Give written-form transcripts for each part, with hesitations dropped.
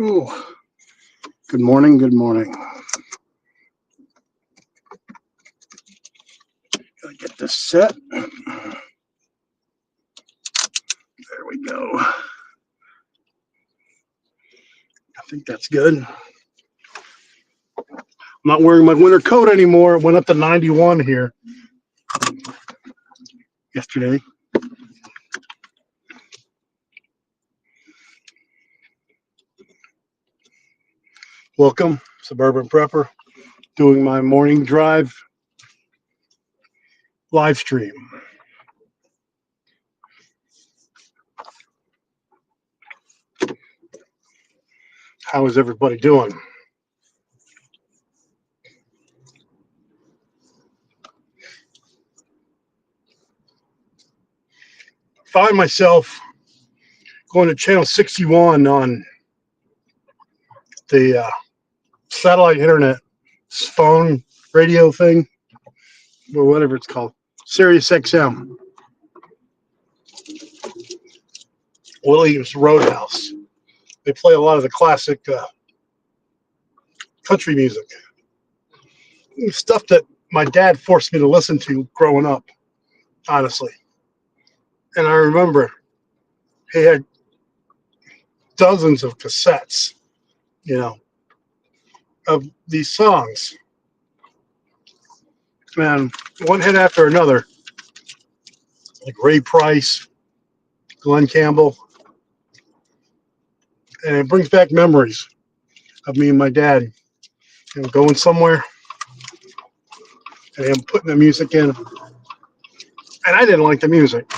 Ooh, good morning, good morning. Gotta get this set. There we go. I think that's good. I'm not wearing my winter coat anymore. It went up to 91 here yesterday. Welcome, Suburban Prepper, doing my morning drive live stream. How is everybody doing? Find myself going to channel 61 on the satellite internet phone radio thing, or whatever it's called, Sirius XM. Williams Roadhouse. They play a lot of the classic country music, stuff that my dad forced me to listen to growing up, honestly. And I remember he had dozens of cassettes, of these songs. Man, one hit after another, like Ray Price, Glenn Campbell. And it brings back memories of me and my dad, going somewhere and him putting the music in. And I didn't like the music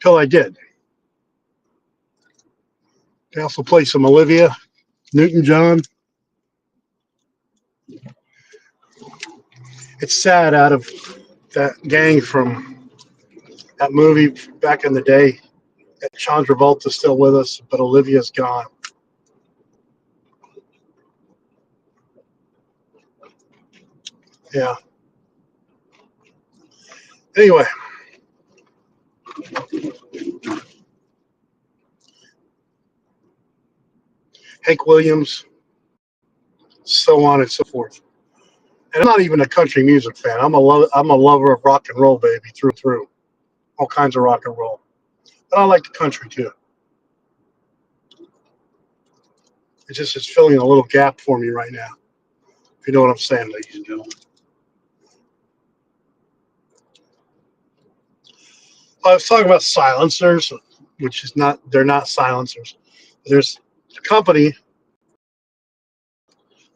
till I did. They also play some Olivia Newton-John. It's sad, out of that gang from that movie back in the day, that John Travolta's still with us, but Olivia's gone. Yeah. Anyway. Hank Williams, so on and so forth. And I'm not even a country music fan. I'm a lover of rock and roll, baby, through and through. All kinds of rock and roll. But I like the country too. It just is filling a little gap for me right now. If you know what I'm saying, ladies and gentlemen. I was talking about silencers, which is not, they're not silencers. There's a company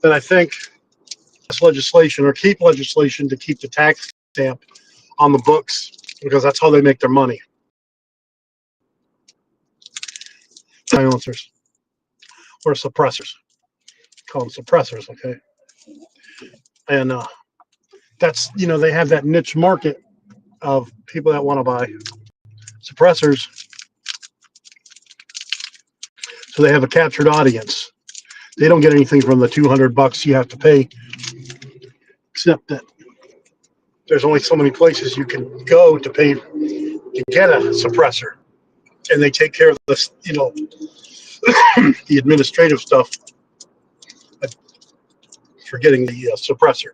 that I think has legislation, or keep legislation, to keep the tax stamp on the books, because that's how they make their money. Silencers or suppressors. Call them suppressors, okay? And that's, they have that niche market of people that want to buy suppressors. So they have a captured audience. They don't get anything from the $200 you have to pay, except that there's only so many places you can go to pay to get a suppressor, and they take care of the, the administrative stuff for getting the suppressor.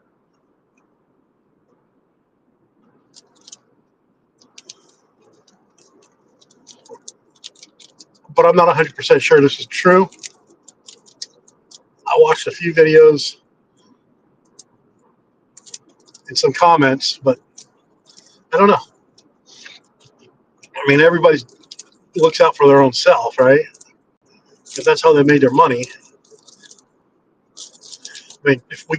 But I'm not 100% sure this is true. I watched a few videos and some comments, but I don't know. I mean, everybody looks out for their own self, right? If that's how they made their money. I mean, if we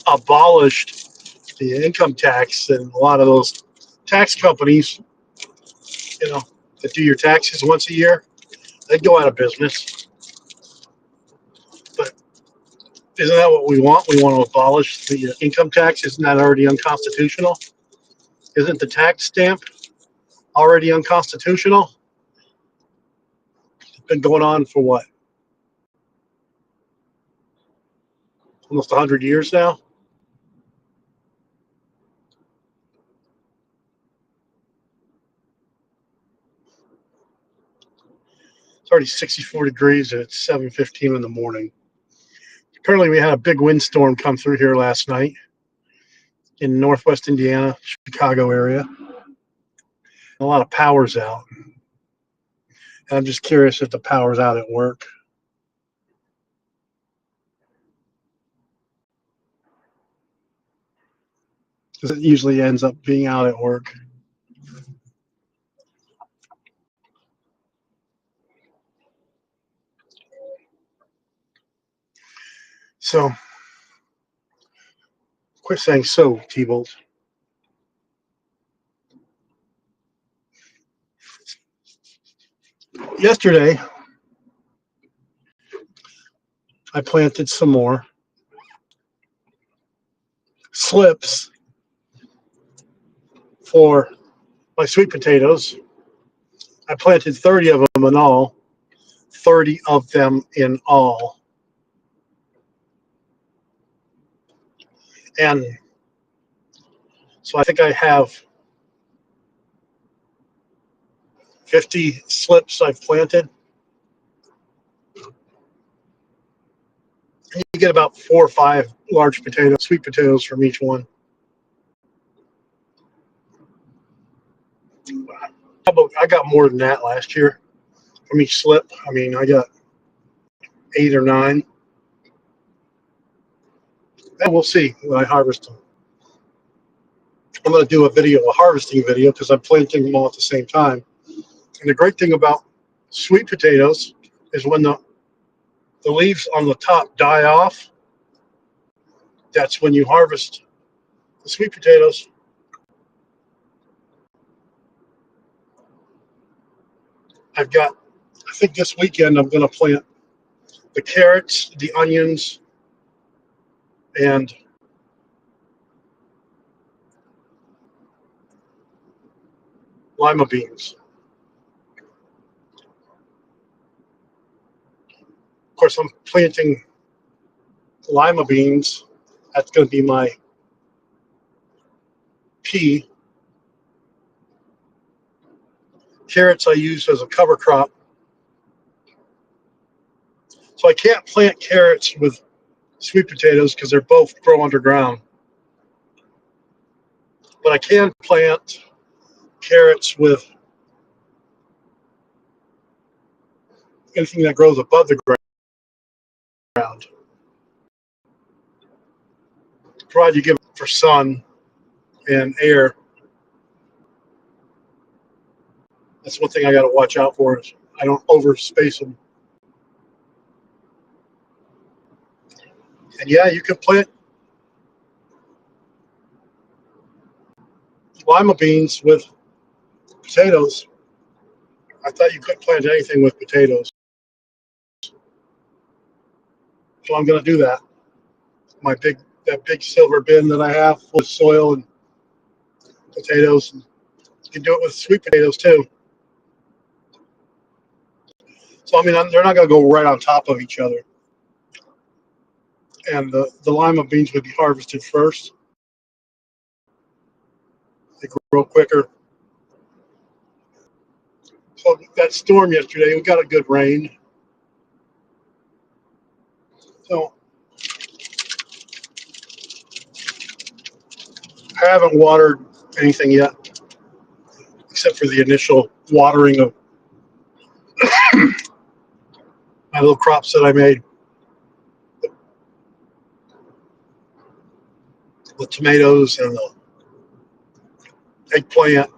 abolished the income tax, then a lot of those tax companies, that do your taxes once a year, they'd go out of business. But isn't that what we want? We want to abolish the income tax. Isn't that already unconstitutional? Isn't the tax stamp already unconstitutional? It's been going on for what? Almost 100 years now? already 64 degrees and it's 7:15 in the morning. Apparently, we had a big windstorm come through here last night in northwest Indiana, Chicago area. A lot of power's out. And I'm just curious if the power's out at work. Because it usually ends up being out at work. So, quit saying so, T-Bolt. Yesterday, I planted some more slips for my sweet potatoes. I planted 30 of them in all. 30 of them in all. And so I think I have 50 slips I've planted. And you get about 4 or 5 large potatoes, sweet potatoes from each one. I got more than that last year from each slip. I mean, I got 8 or 9. And we'll see when I harvest them. I'm going to do a harvesting video, because I'm planting them all at the same time. And the great thing about sweet potatoes is when the leaves on the top die off, that's when you harvest the sweet potatoes. I think this weekend I'm going to plant the carrots, the onions, and lima beans. Of course, I'm planting lima beans. That's going to be my pea. Carrots I use as a cover crop. So I can't plant carrots with sweet potatoes because they're both grow underground. But I can plant carrots with anything that grows above the ground, provided you give it for sun and air. That's one thing I got to watch out for, is I don't overspace them. And yeah, you can plant lima beans with potatoes. I thought you couldn't plant anything with potatoes. So I'm going to do that. That big silver bin that I have full of soil and potatoes. And you can do it with sweet potatoes too. So I mean, they're not going to go right on top of each other. And the lima beans would be harvested first. They grow quicker. So that storm yesterday, we got a good rain. So I haven't watered anything yet, except for the initial watering of my little crops that I made. The tomatoes and the eggplant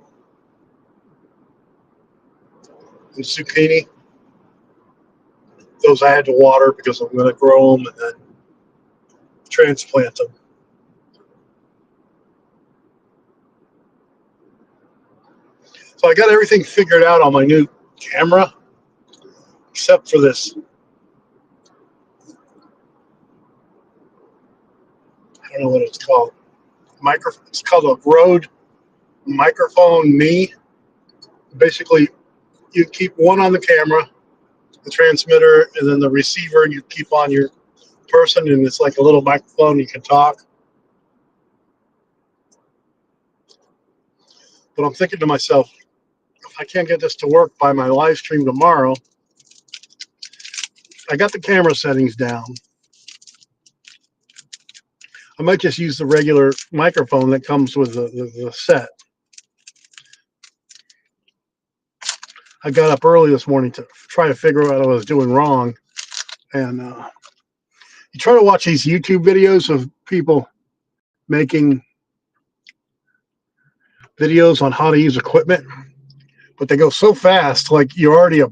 and zucchini. Those I had to water because I'm going to grow them and then transplant them. So I got everything figured out on my new camera, except for this. I don't know what it's called. It's called a Rode Microphone Me. Basically, you keep one on the camera, the transmitter, and then the receiver you keep on your person, and it's like a little microphone. You can talk. But I'm thinking to myself, if I can't get this to work by my live stream tomorrow, I got the camera settings down. I might just use the regular microphone that comes with the set. I got up early this morning to try to figure out what I was doing wrong. And you try to watch these YouTube videos of people making videos on how to use equipment, but they go so fast, like you're already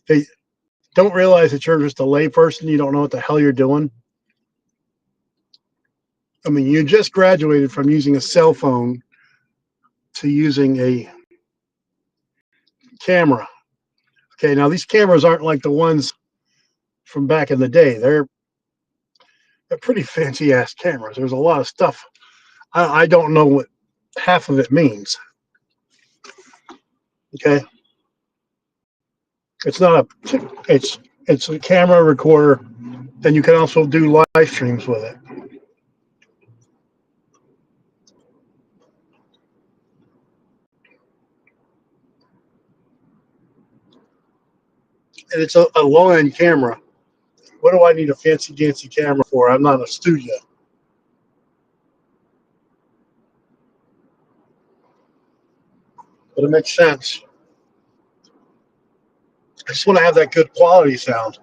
they don't realize that you're just a layperson. You don't know what the hell you're doing. I mean, you just graduated from using a cell phone to using a camera. Okay, now these cameras aren't like the ones from back in the day. They're pretty fancy ass cameras. There's a lot of stuff. I don't know what half of it means. Okay, it's not a. It's a camera recorder. Then you can also do live streams with it. And it's a low end camera. What do I need a fancy dancy camera for? I'm not a studio. But it makes sense. I just want to have that good quality sound.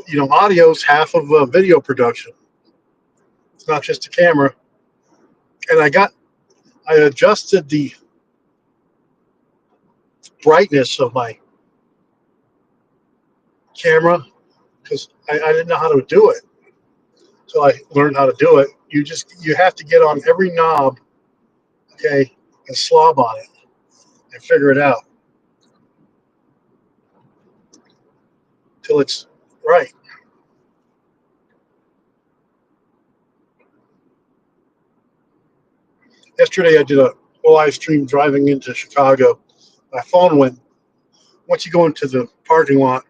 You know, audio is half of video production. It's not just a camera. And I adjusted the brightness of my camera because I didn't know how to do it. So I learned how to do it. You have to get on every knob, okay, and slob on it and figure it out till it's right. Yesterday I did a live stream driving into Chicago. My phone went, once you go into the parking lot,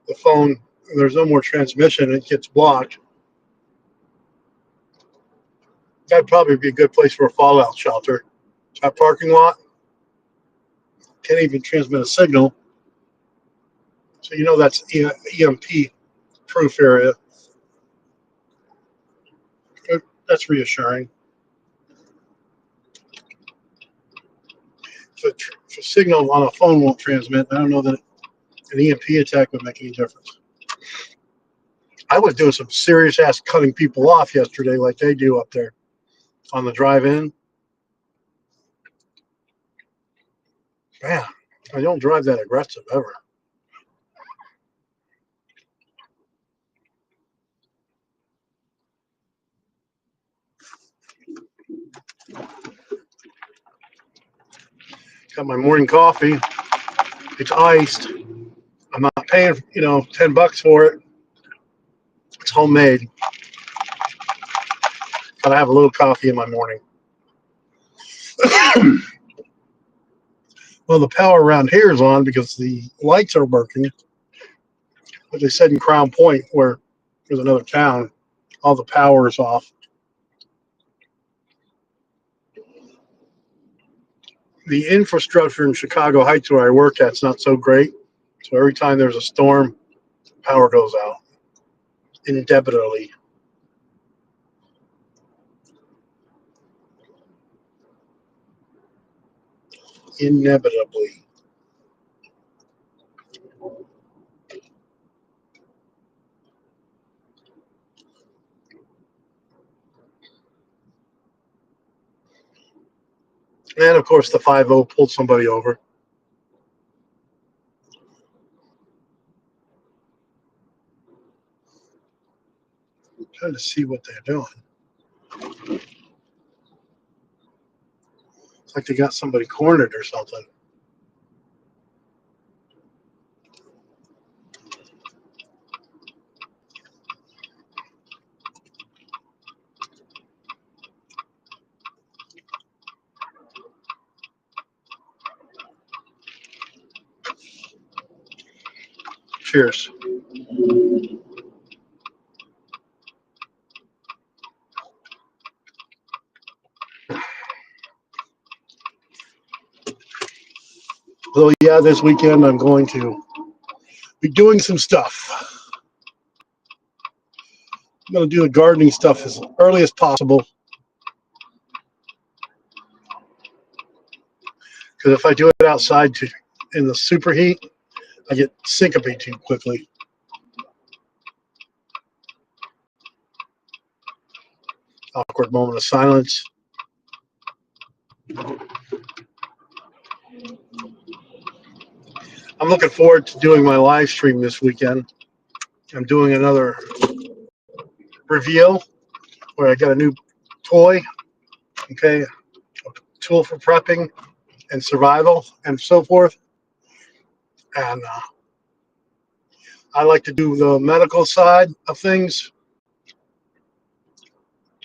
the phone, there's no more transmission, it gets blocked. That'd probably be a good place for a fallout shelter. That parking lot can't even transmit a signal. So you know that's EMP proof area. That's reassuring. If a signal on a phone won't transmit, I don't know that an EMP attack would make any difference. I was doing some serious ass cutting people off yesterday like they do up there on the drive-in. Man, I don't drive that aggressive ever. Got my morning coffee. It's iced. I'm not paying, $10 for it. It's homemade. But I have a little coffee in my morning. Well, the power around here is on because the lights are working. But they said in Crown Point, where there's another town, all the power is off. The infrastructure in Chicago Heights, where I work at, is not so great. So every time there's a storm, power goes out inevitably. Inevitably. And of course, the 5-0 pulled somebody over. I'm trying to see what they're doing. It's like they got somebody cornered or something. Cheers. So yeah, this weekend I'm going to be doing some stuff. I'm going to do the gardening stuff as early as possible. Because if I do it outside in the superheat, I get syncopated too quickly. Awkward moment of silence. I'm looking forward to doing my live stream this weekend. I'm doing another reveal where I got a new toy, okay, a tool for prepping and survival and so forth. And I like to do the medical side of things.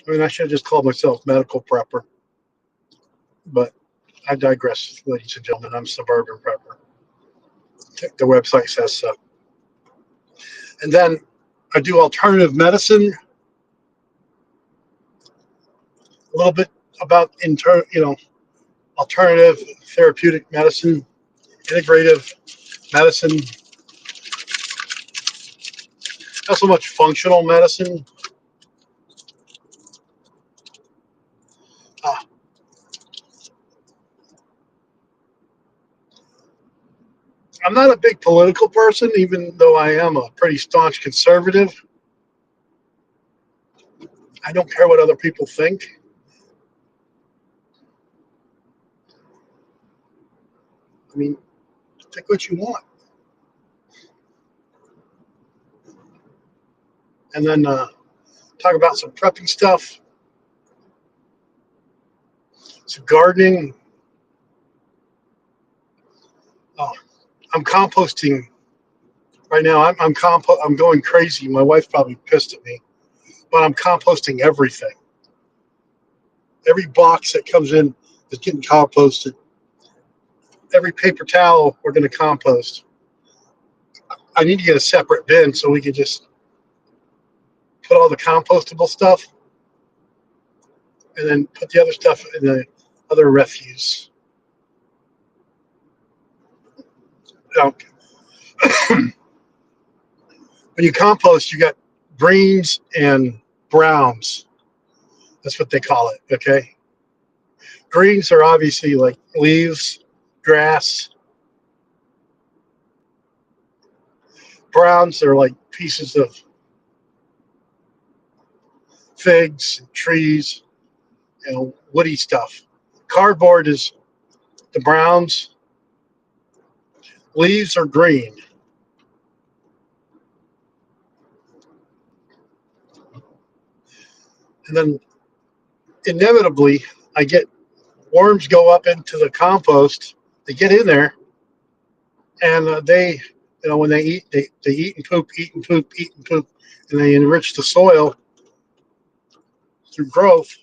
I mean, I should have just called myself medical prepper, but I digress, ladies and gentlemen. I'm Suburban Prepper. The website says so. And then I do alternative medicine, a little bit about alternative therapeutic medicine, integrative medicine, not so much functional medicine. Uh, I'm not a big political person, even though I am a pretty staunch conservative. I don't care what other people think. I mean, think what you want. And then talk about some prepping stuff, some gardening. Oh, I'm composting right now. I'm going crazy. My wife's probably pissed at me, but I'm composting everything. Every box that comes in is getting composted. Every paper towel we're going to compost. I need to get a separate bin so we can just put all the compostable stuff and then put the other stuff in the other refuse. Now, when you compost, you got greens and browns. That's what they call it, okay? Greens are obviously like leaves, grass. Browns are like pieces of figs, trees, woody stuff. Cardboard is the browns. Leaves are green. And then inevitably, I get worms go up into the compost. They get in there, and when they eat, they eat and poop, eat and poop, eat and poop, and they enrich the soil through growth.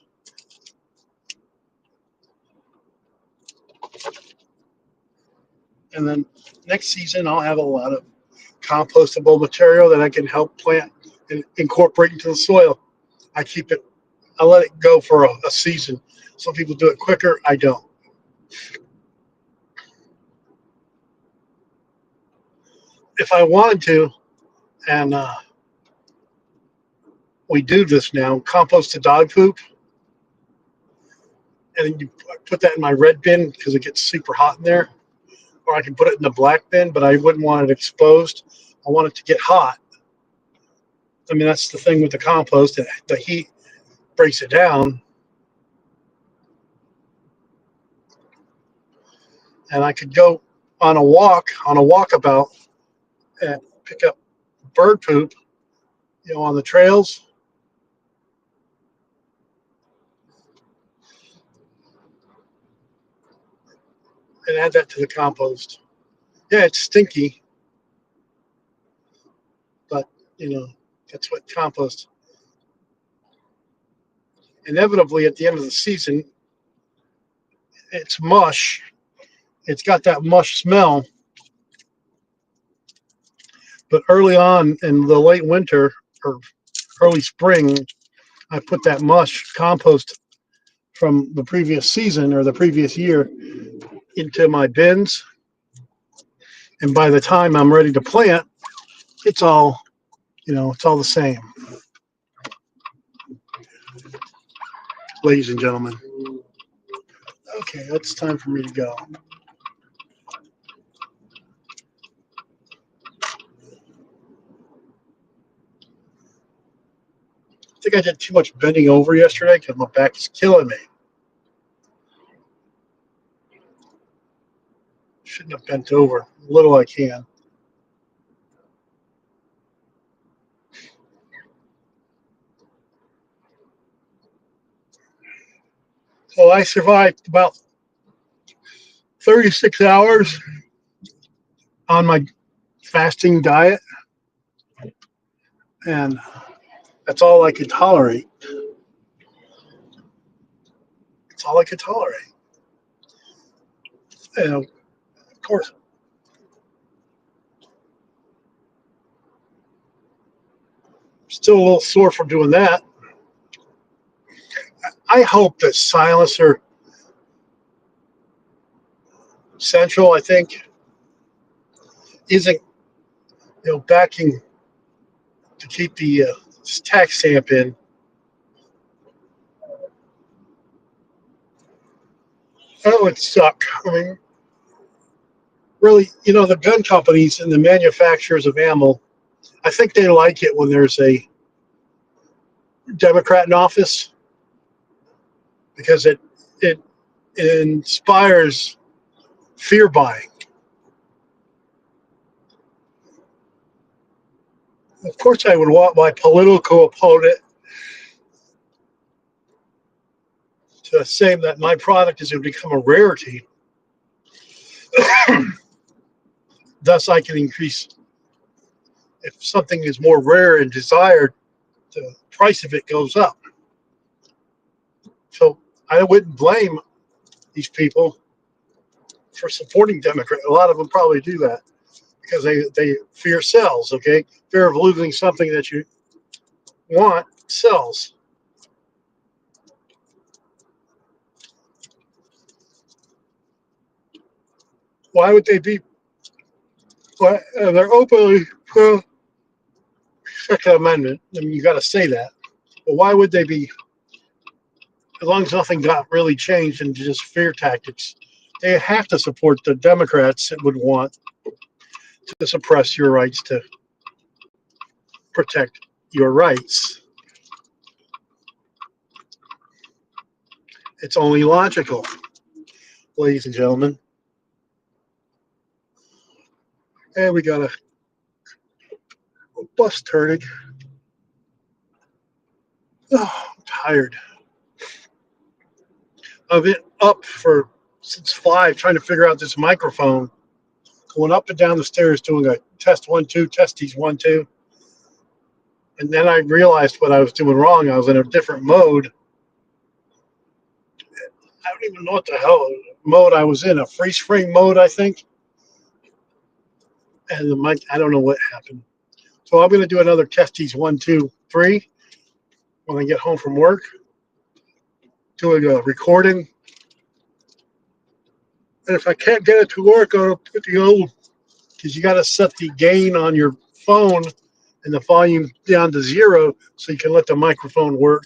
And then next season, I'll have a lot of compostable material that I can help plant and incorporate into the soil. I let it go for a season. Some people do it quicker. I don't. If I wanted to, and we do this now, compost the dog poop, and then you put that in my red bin because it gets super hot in there. Or I can put it in the black bin, but I wouldn't want it exposed. I want it to get hot. I mean, that's the thing with the compost. The heat breaks it down. And I could go on a walkabout, and pick up bird poop, on the trails. And add that to the compost. Yeah, it's stinky, but that's what compost. Inevitably, at the end of the season, it's mush. It's got that mush smell. But early on in the late winter or early spring, I put that mush compost from the previous season or the previous year into my bins. And by the time I'm ready to plant, it's all the same. ladies and gentlemen. Okay, it's time for me to go. I think I did too much bending over yesterday because my back is killing me. Shouldn't have bent over. Little I can. So I survived about 36 hours on my fasting diet, and that's all I could tolerate. It's all I could tolerate. And of course, still a little sore from doing that. I hope that Silencer Central, I think, isn't backing to keep the tax stamp in. That would suck. I mean, really, the gun companies and the manufacturers of ammo, I think they like it when there's a Democrat in office because it inspires fear buying. Of course, I would want my political opponent to say that my product is going to become a rarity. Thus, I can increase, if something is more rare and desired, the price of it goes up. So I wouldn't blame these people for supporting Democrats. A lot of them probably do that because they fear sells, okay? Fear of losing something that you want sells. Why would they be? They're openly pro Second Amendment. I mean, you got to say that. But why would they be? As long as nothing got really changed and just fear tactics, they have to support the Democrats that would want to suppress your rights to protect your rights. It's only logical, ladies and gentlemen. And we got a bus turning. Oh, I'm tired. I've been up since 5 trying to figure out this microphone, going up and down the stairs doing a test 1 2, testies 1 2. And then I realized what I was doing wrong. I was in a different mode. I don't even know what the hell mode I was in. A freeze frame mode, I think. And the mic, I don't know what happened. So I'm going to do another testies 1 2 3 when I get home from work. Doing a recording. And if I can't get it to work, I'll put the old, because you got to set the gain on your phone and the volume down to 0 so you can let the microphone work.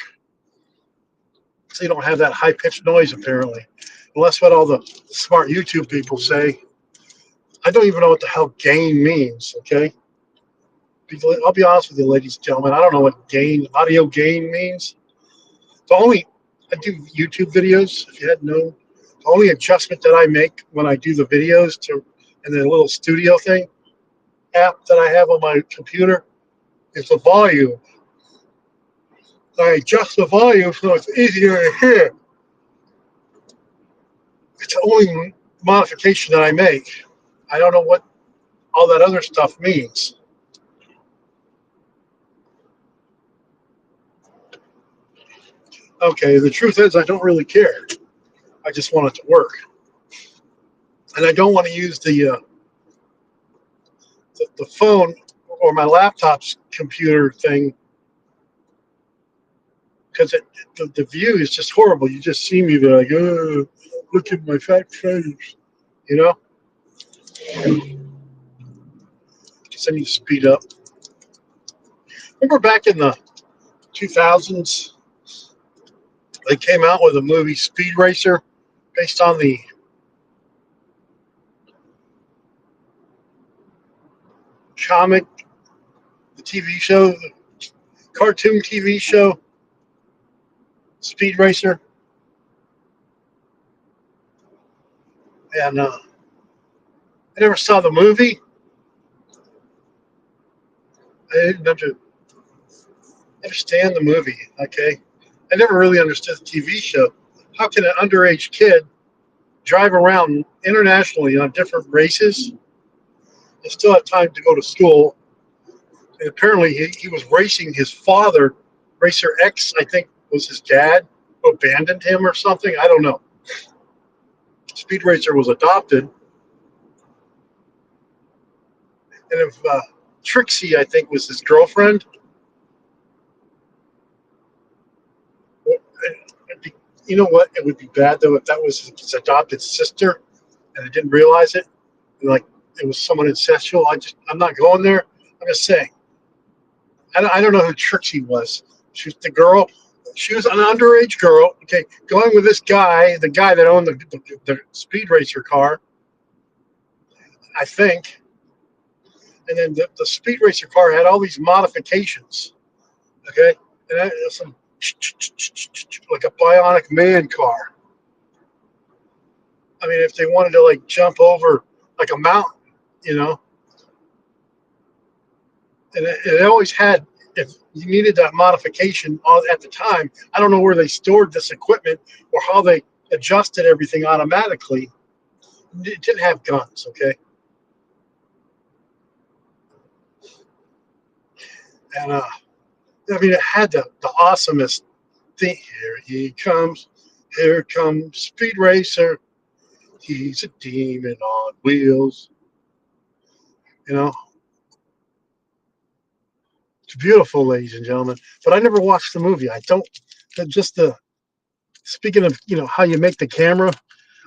So you don't have that high-pitched noise, apparently. Well, that's what all the smart YouTube people say. I don't even know what the hell gain means, okay? I'll be honest with you, ladies and gentlemen. I don't know what audio gain means. I do YouTube videos, if you hadn't known. The only adjustment that I make when I do the videos and the little studio thing app that I have on my computer is the volume. I adjust the volume so it's easier to hear. It's the only modification that I make. I don't know what all that other stuff means. Okay, the truth is I don't really care. I just want it to work. And I don't want to use the phone or my laptop's computer thing because the view is just horrible. You just see me like, oh, look at my fat face, you know? Guess I need to speed up. Remember back in the 2000s, They came out with a movie, Speed Racer, based on the comic, the TV show, the cartoon TV show, Speed Racer. And I never saw the movie. I didn't understand the movie, okay? I never really understood the TV show. How can an underage kid drive around internationally on different races and still have time to go to school? And apparently he was racing his father, Racer X, I think was his dad, who abandoned him or something. I don't know. Speed Racer was adopted. And if Trixie, I think, was his girlfriend, you know what? It would be bad, though, if that was his adopted sister and I didn't realize it. Like it was someone incestual. I'm not going there. I'm just saying. I don't know who Trixie was. She was the girl. She was an underage girl. Okay, going with this guy, the guy that owned the Speed Racer car, I think. And then the Speed Racer car had all these modifications. Okay, and that, some like a bionic man car. I mean, if they wanted to like jump over like a mountain, you know, and it always had, if you needed that modification at the time, I don't know where they stored this equipment or how they adjusted everything automatically. It didn't have guns, okay? And I mean, it had the awesomest thing. Here comes Speed Racer. He's a demon on wheels. You know, it's beautiful, ladies and gentlemen. But I never watched the movie. I don't. Just the speaking of, you know, how you make the camera.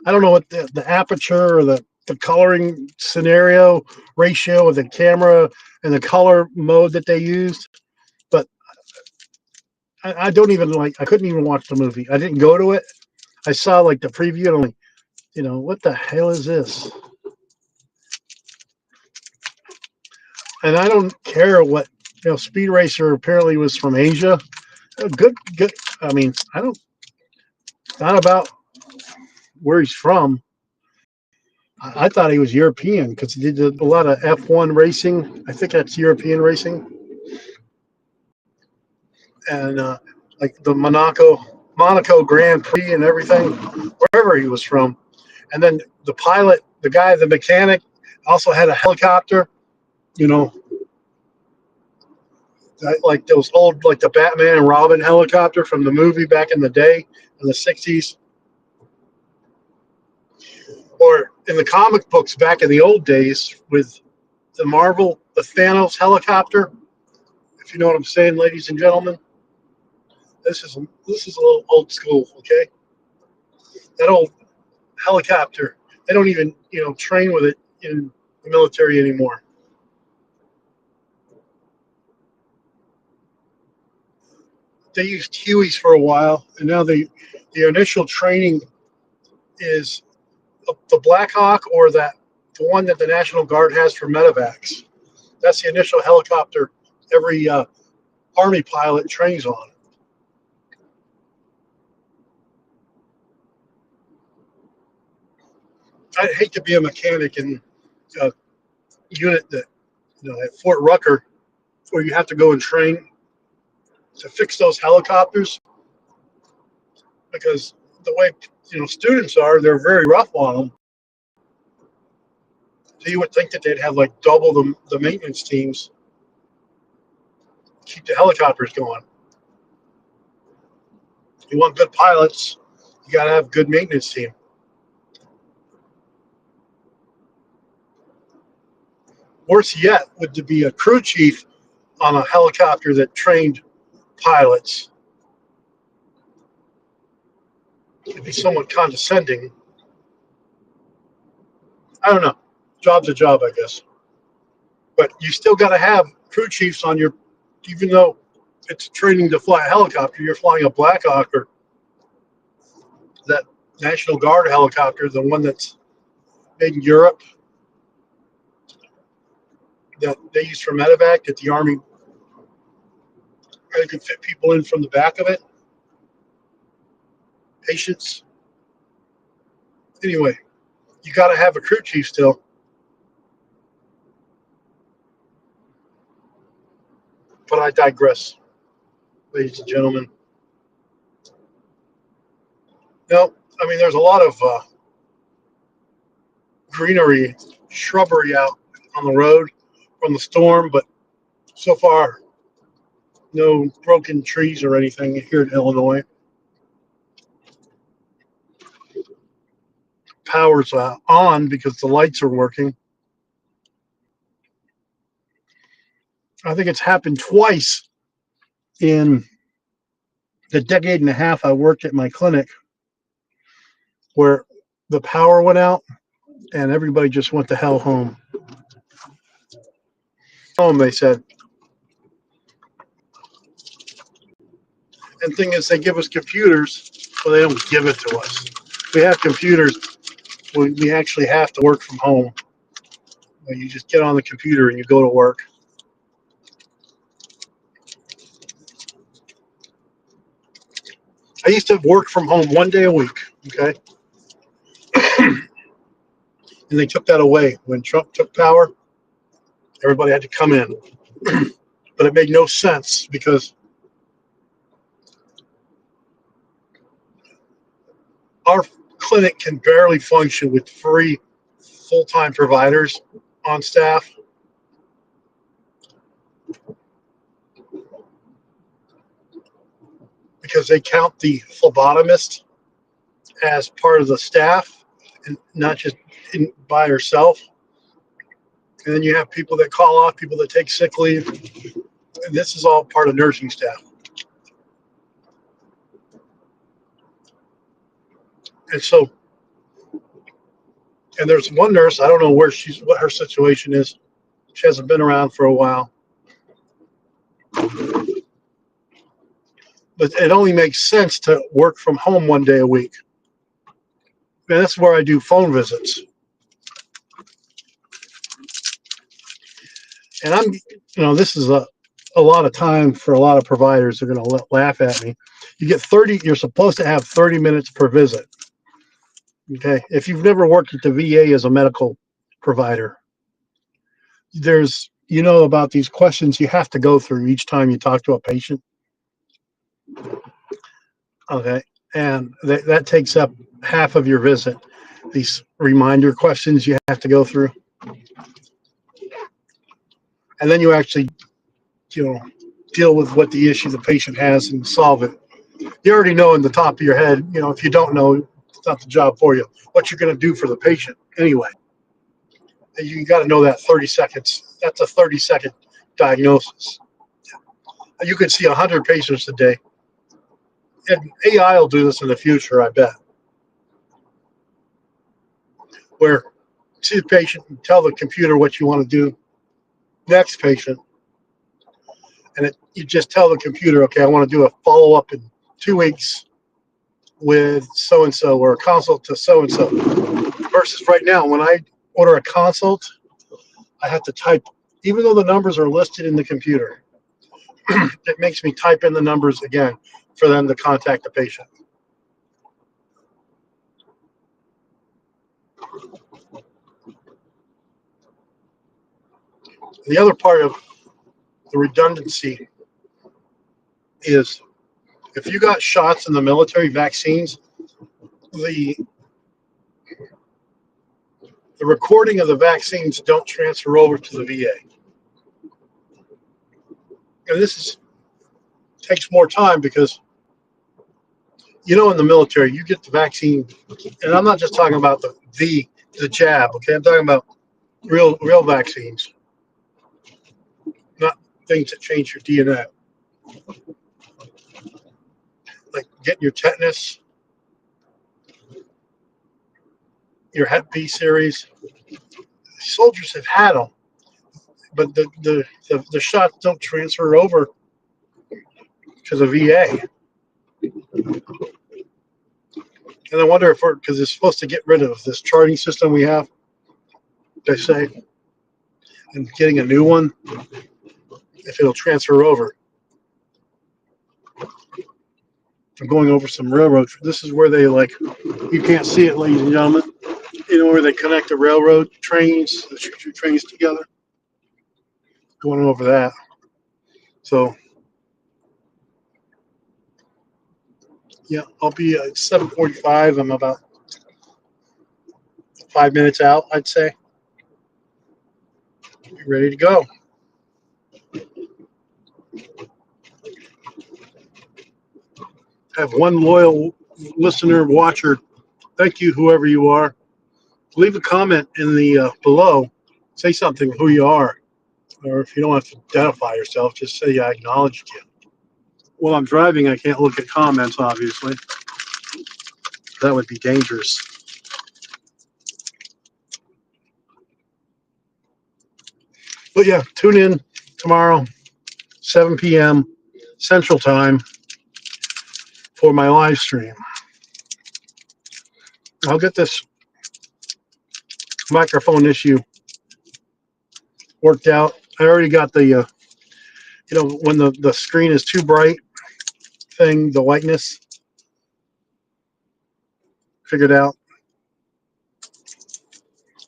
I don't know what the aperture or the coloring scenario ratio of the camera and the color mode that they used, but I don't even like. I couldn't even watch the movie. I didn't go to it. I saw like the preview and I'm like, you know, what the hell is this? And I don't care what, you know. Speed Racer apparently was from Asia. Good. I mean, I don't. Not about where he's from. I thought he was European because he did a lot of F1 racing. I think that's European racing. And like the Monaco Grand Prix and everything, wherever he was from. And then the pilot, the guy, the mechanic, also had a helicopter. You know, like those old, like the Batman and Robin helicopter from the movie back in the day in the '60s, or in the comic books back in the old days with the Thanos helicopter. If you know what I'm saying, ladies and gentlemen. This is a little old school, okay? That old helicopter. They don't even, you know, train with it in the military anymore. They used Hueys for a while, and now the initial training is the Black Hawk or the one that the National Guard has for medevacs. That's the initial helicopter every Army pilot trains on. I'd hate to be a mechanic in a unit that, you know, at Fort Rucker, where you have to go and train to fix those helicopters, because the way, you know, students are, they're very rough on them. So you would think that they'd have like double the maintenance teams to keep the helicopters going. You want good pilots, you got to have good maintenance team. Worse yet would be a crew chief on a helicopter that trained pilots. It'd be somewhat condescending. I don't know. Job's a job, I guess. But you still got to have crew chiefs on your, even though it's training to fly a helicopter, you're flying a Black Hawk or That National Guard helicopter, the one that's made in Europe, that they use for medevac, that the Army could fit people in from the back of it, patients. Anyway, you got to have a crew chief still. But I digress, ladies and gentlemen. No, I mean, there's a lot of greenery, shrubbery out on the road from the storm, but so far, no broken trees or anything here in Illinois. Power's on because the lights are working. I think it's happened twice in the decade and a half I worked at my clinic where the power went out and everybody just went to hell home. Home, they said. And thing is, they give us computers, but they don't give it to us. We have computers. We actually have to work from home. You just get on the computer and you go to work. I used to work from home 1 day a week, okay? And they took that away. When Trump took power, everybody had to come in. But it made no sense because our clinic can barely function with 3 full-time providers on staff. Because they count the phlebotomist as part of the staff and not just by herself. And then you have people that call off, people that take sick leave. And this is all part of nursing staff. And so, and there's one nurse, I don't know what her situation is. She hasn't been around for a while. But it only makes sense to work from home 1 day a week. And that's where I do phone visits. And this is a lot of time for a lot of providers. They're going to laugh at me. You're supposed to have 30 minutes per visit. Okay. If you've never worked at the VA as a medical provider, about these questions you have to go through each time you talk to a patient. Okay. And that takes up half of your visit. These reminder questions you have to go through. And then you actually, deal with what the issue the patient has and solve it. You already know in the top of your head, if you don't know, it's not the job for you. What you're going to do for the patient anyway. And you got to know that 30 seconds. That's a 30-second diagnosis. You could see 100 patients a day. And AI will do this in the future, I bet. Where see the patient and tell the computer what you want to do. Next patient. And you just tell the computer, okay, I want to do a follow-up in 2 weeks with so-and-so or a consult to so-and-so. Versus right now, when I order a consult, I have to type, even though the numbers are listed in the computer, it makes me type in the numbers again for them to contact the patient. The other part of the redundancy is if you got shots in the military vaccines, the recording of the vaccines don't transfer over to the VA. And this takes more time because, in the military, you get the vaccine, and I'm not just talking about the jab, okay? I'm talking about real vaccines, not things that change your DNA. Like getting your tetanus, your Hep B series. Soldiers have had them, but the shots don't transfer over to the VA. And I wonder if because it's supposed to get rid of this charting system we have, they say, and getting a new one, if it'll transfer over. I'm going over some railroad. This is where they you can't see it, ladies and gentlemen. You know where they connect the railroad trains, the choo-choo trains together. Going over that. So, yeah, I'll be at 7:45. I'm about 5 minutes out, I'd say. Be ready to go. I have one loyal listener, watcher. Thank you, whoever you are. Leave a comment in the below. Say something, who you are. Or if you don't have to identify yourself, just say I acknowledged you. While I'm driving, I can't look at comments, obviously. That would be dangerous. But yeah, tune in tomorrow, 7 p.m. Central Time for my live stream. I'll get this microphone issue worked out. I already got the, when the screen is too bright thing, the whiteness figured out.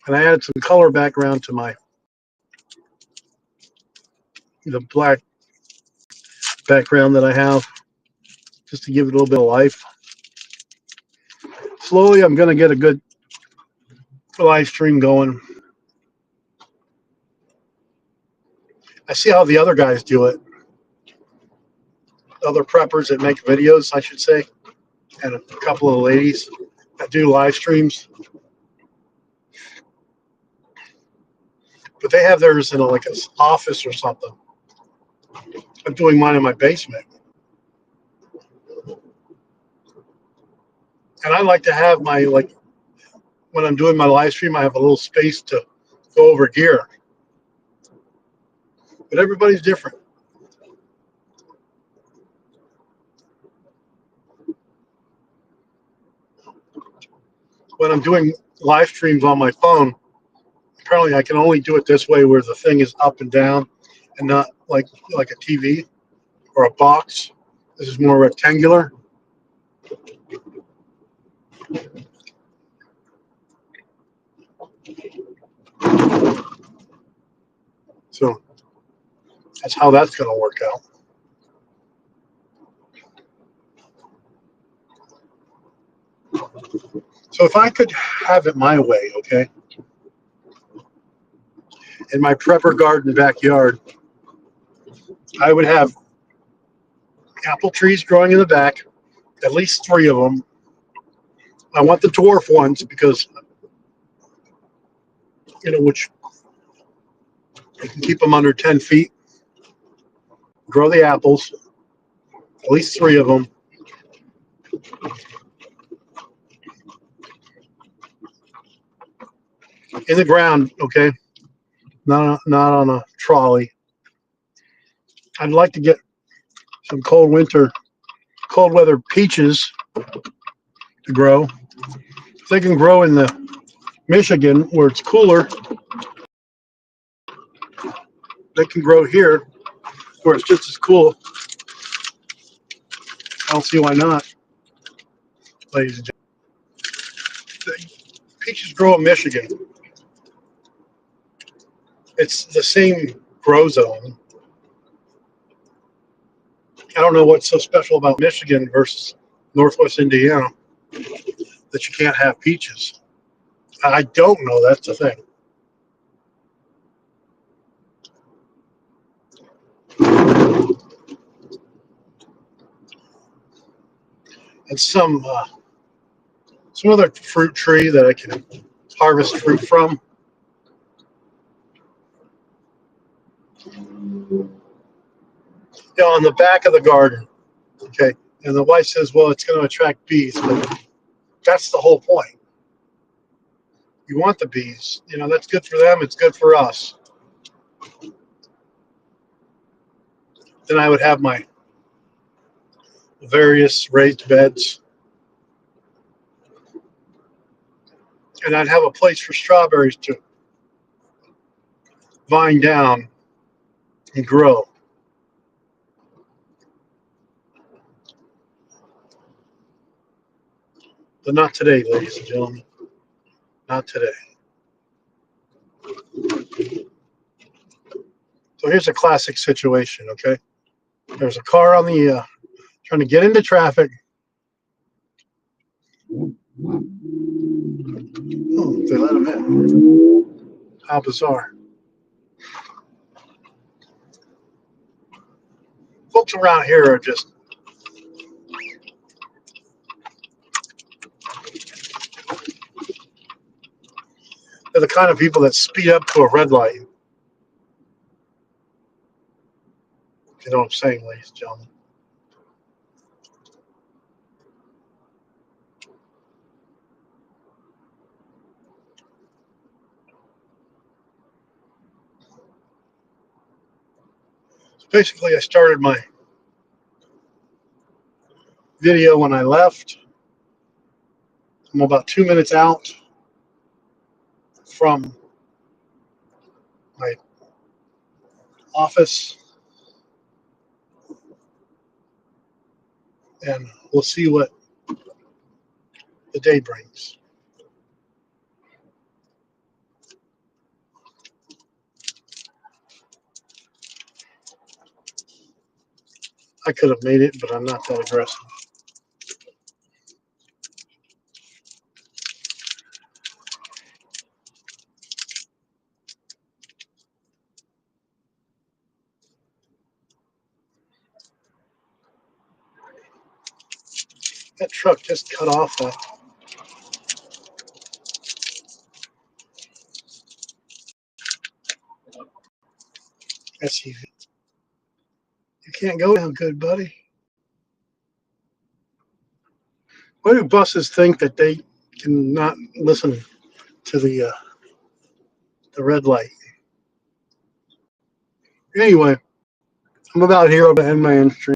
And I added some color background to the black background that I have, just to give it a little bit of life. Slowly, I'm going to get a good live stream going. I see how the other guys do it. Other preppers that make videos, I should say, and a couple of ladies that do live streams. But they have theirs in like an office or something. I'm doing mine in my basement. And I like to have my, when I'm doing my live stream, I have a little space to go over gear. But everybody's different. When I'm doing live streams on my phone, apparently I can only do it this way where the thing is up and down and not like a TV or a box. This is more rectangular. So that's how that's going to work out. So if I could have it my way, okay, in my prepper garden backyard, I would have apple trees growing in the back, at least 3 of them. I want the dwarf ones because, which you can keep them under 10 feet, grow the apples, at least 3 of them. In the ground, okay, not on a trolley. I'd like to get some cold weather peaches to grow. If they can grow in the Michigan where it's cooler, they can grow here where it's just as cool. I don't see why not, ladies and gentlemen. Peaches grow in Michigan. It's the same grow zone. I don't know what's so special about Michigan versus Northwest Indiana that you can't have peaches. I don't know. That's the thing. And some other fruit tree that I can harvest fruit from. On the back of the garden. Okay. And the wife says, well, it's going to attract bees. But that's the whole point. You want the bees. That's good for them. It's good for us. Then I would have my various raised beds. and I'd have a place for strawberries to vine down and grow. But not today, ladies and gentlemen. Not today. So here's a classic situation, okay? There's a car on the trying to get into traffic. Oh, they let him in. How bizarre. Folks around here are just they're the kind of people that speed up to a red light. You know what I'm saying, ladies and gentlemen? So basically, I started my video when I left. I'm about 2 minutes out from my office, and we'll see what the day brings. I could have made it, but I'm not that aggressive. That truck just cut off a SUV. You can't go down good, buddy. Why do buses think that they can not listen to the red light? Anyway, I'm about here to end my entry.